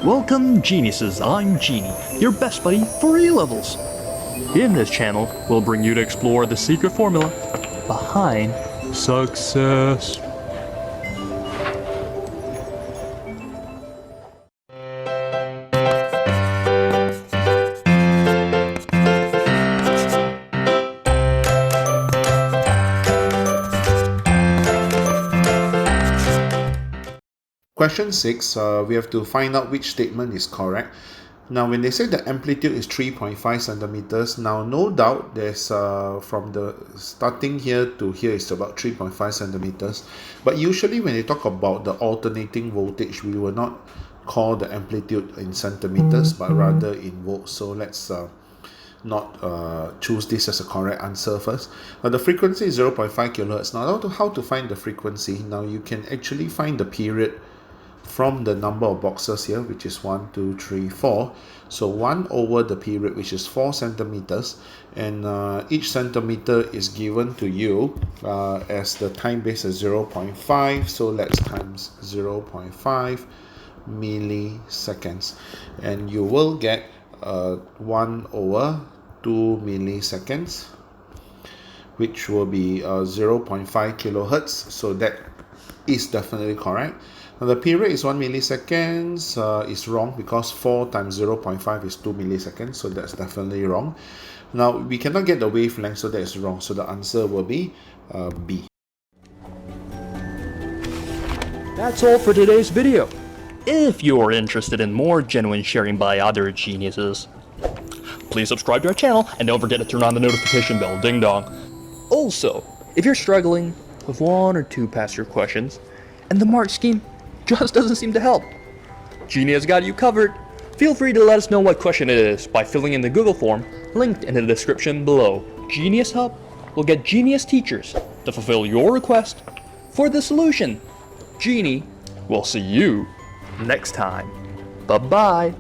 Welcome geniuses, I'm Genie, your best buddy for A-levels. In this channel, we'll bring you to explore the secret formula behind success. Question 6, we have to find out which statement is correct. Now, when they say the amplitude is 3.5 centimeters, now no doubt there's from the starting here to here is about 3.5 centimeters. But usually when they talk about the alternating voltage, we will not call the amplitude in centimeters, but rather in volts. So let's not choose this as a correct answer first. Now the frequency is 0.5 kilohertz. Now how to find the frequency? Now you can actually find the period from the number of boxes here, which is 1, 2, 3, 4. So 1 over the period, which is 4 centimeters, and each centimeter is given to you as the time base is 0.5. So let's times 0.5 milliseconds, and you will get 1 over 2 milliseconds, which will be 0.5 kilohertz. So that is definitely correct. Now the period is 1 milliseconds, is wrong because 4 times 0.5 is 2 milliseconds, so that's definitely wrong. Now we cannot get the wavelength, so that is wrong, so the answer will be B. That's all for today's video. If you're interested in more genuine sharing by other geniuses, please subscribe to our channel and don't forget to turn on the notification bell, ding dong. Also, if you're struggling with 1 or 2 past year questions and the mark scheme just doesn't seem to help, Genie has got you covered. Feel free to let us know what question it is by filling in the Google form linked in the description below. GenieUs Hub will get genius teachers to fulfill your request for the solution. Genie will see you next time. Bye-bye.